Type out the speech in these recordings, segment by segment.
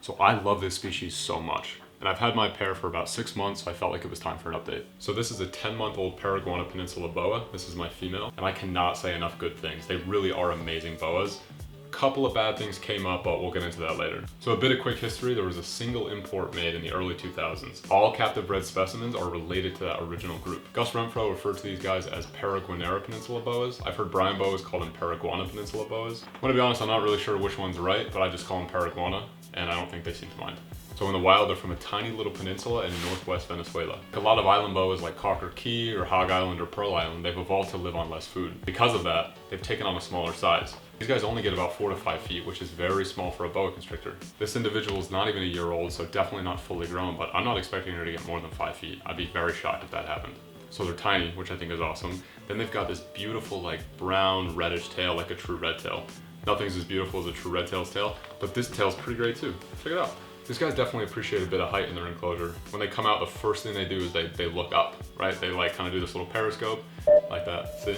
So I love this species so much. And I've had my pair for about 6 months, so I felt like it was time for an update. So this is a 10-month-old Paraguana Peninsula Boa. This is my female, and I cannot say enough good things. They really are amazing boas. Couple of bad things came up, but we'll get into that later. So a bit of quick history, there was a single import made in the early 2000s. All captive bred specimens are related to that original group. Gus Renfro referred to these guys as Paraguanera Peninsula Boas. I've heard Brian Boas call them Paraguana Peninsula Boas. I'm gonna be honest, I'm not really sure which one's right, but I just call them Paraguana, and I don't think they seem to mind. So in the wild, they're from a tiny little peninsula in northwest Venezuela. A lot of island boas like Cocker Key or Hog Island or Pearl Island, they've evolved to live on less food. Because of that, they've taken on a smaller size. These guys only get about 4 to 5 feet, which is very small for a boa constrictor. This individual is not even a year old, so definitely not fully grown, but I'm not expecting her to get more than 5 feet. I'd be very shocked if that happened. So they're tiny, which I think is awesome. Then they've got this beautiful like brown reddish tail like a true red tail. Nothing's as beautiful as a true red tail's tail, but this tail's pretty great too. Check it out. These guys definitely appreciate a bit of height in their enclosure. When they come out, the first thing they do is they look up, right? They like kind of do this little periscope like that, see?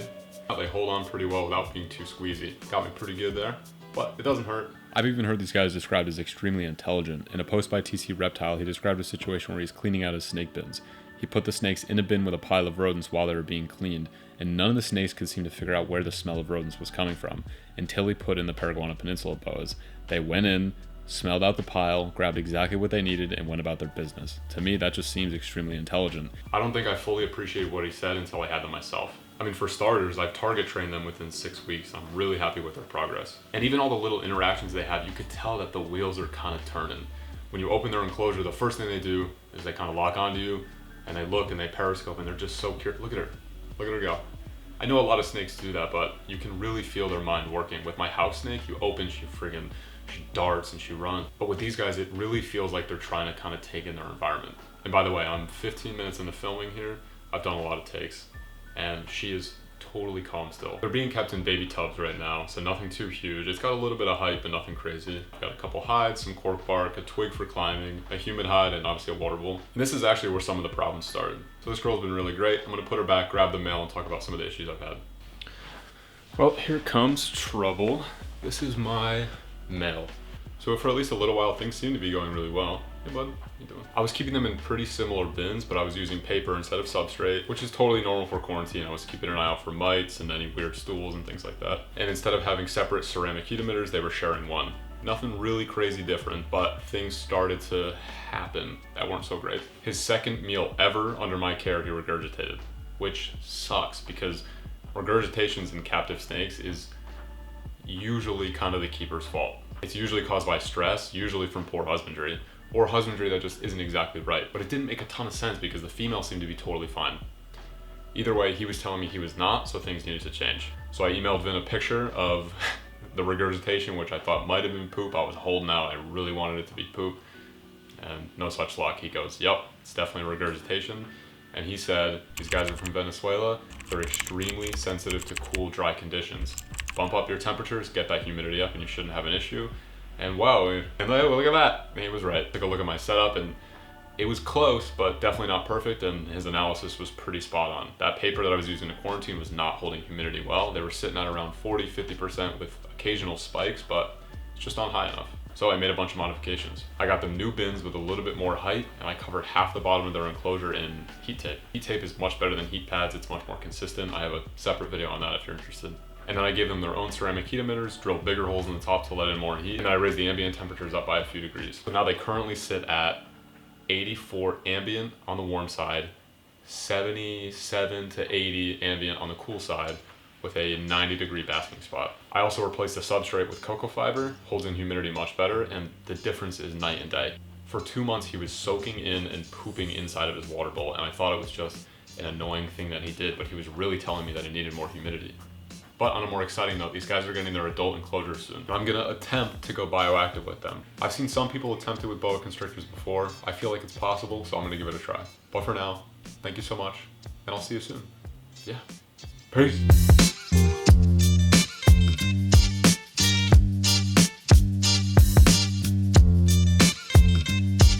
They hold on pretty well without being too squeezy. Got me pretty good there, but it doesn't hurt. I've even heard these guys described as extremely intelligent. In a post by TC Reptile, he described a situation where he's cleaning out his snake bins. He put the snakes in a bin with a pile of rodents while they were being cleaned, and none of the snakes could seem to figure out where the smell of rodents was coming from until he put in the Paraguana Peninsula Boas. They went in, smelled out the pile, grabbed exactly what they needed, and went about their business. To me, that just seems extremely intelligent. I don't think I fully appreciated what he said until I had them myself. I mean, for starters, I've target trained them within 6 weeks. I'm really happy with their progress. And even all the little interactions they have, you could tell that the wheels are kind of turning. When you open their enclosure, the first thing they do is they kind of lock onto you, and they look and they periscope, and they're just so curious. Look at her. Look at her go. I know a lot of snakes do that, but you can really feel their mind working. With my house snake, you open, she darts and she runs. But with these guys, it really feels like they're trying to kind of take in their environment. And by the way, I'm 15 minutes into filming here. I've done a lot of takes, and she is totally calm still. They're being kept in baby tubs right now, so nothing too huge. It's got a little bit of height, but nothing crazy. Got a couple hides, some cork bark, a twig for climbing, a humid hide, and obviously a water bowl. And this is actually where some of the problems started. So this girl's been really great. I'm gonna put her back, grab the male, and talk about some of the issues I've had. Well, here comes trouble. This is my male. So for at least a little while, things seem to be going really well. Hey bud, how you doing? I was keeping them in pretty similar bins, but I was using paper instead of substrate, which is totally normal for quarantine. I was keeping an eye out for mites and any weird stools and things like that. And instead of having separate ceramic heat emitters, they were sharing one. Nothing really crazy different, but things started to happen that weren't so great. His second meal ever under my care, he regurgitated, which sucks because regurgitations in captive snakes is usually kind of the keeper's fault. It's usually caused by stress, usually from poor husbandry, or husbandry that just isn't exactly right. But it didn't make a ton of sense because the female seemed to be totally fine. Either way, he was telling me he was not, so things needed to change. So I emailed Vin a picture of the regurgitation, which I thought might have been poop. I was holding out, I really wanted it to be poop, and no such luck. He goes, yep, it's definitely regurgitation. And he said, these guys are from Venezuela, they're extremely sensitive to cool, dry conditions. Bump up your temperatures, get that humidity up, and you shouldn't have an issue. And wow, and look at that. And he was right. Took a look at my setup, and it was close, but definitely not perfect, and his analysis was pretty spot on. That paper that I was using in quarantine was not holding humidity well. They were sitting at around 40-50% with occasional spikes, but it's just not high enough. So I made a bunch of modifications. I got them new bins with a little bit more height, and I covered half the bottom of their enclosure in heat tape. Heat tape is much better than heat pads. It's much more consistent. I have a separate video on that if you're interested. And then I gave them their own ceramic heat emitters, drilled bigger holes in the top to let in more heat, and I raised the ambient temperatures up by a few degrees. So now they currently sit at 84 ambient on the warm side, 77 to 80 ambient on the cool side, with a 90-degree basking spot. I also replaced the substrate with cocoa fiber, holds in humidity much better, and the difference is night and day. For 2 months, he was soaking in and pooping inside of his water bowl, and I thought it was just an annoying thing that he did, but he was really telling me that he needed more humidity. But on a more exciting note, these guys are getting their adult enclosures soon. I'm gonna attempt to go bioactive with them. I've seen some people attempt it with boa constrictors before. I feel like it's possible, so I'm gonna give it a try. But for now, thank you so much, and I'll see you soon. Yeah, peace.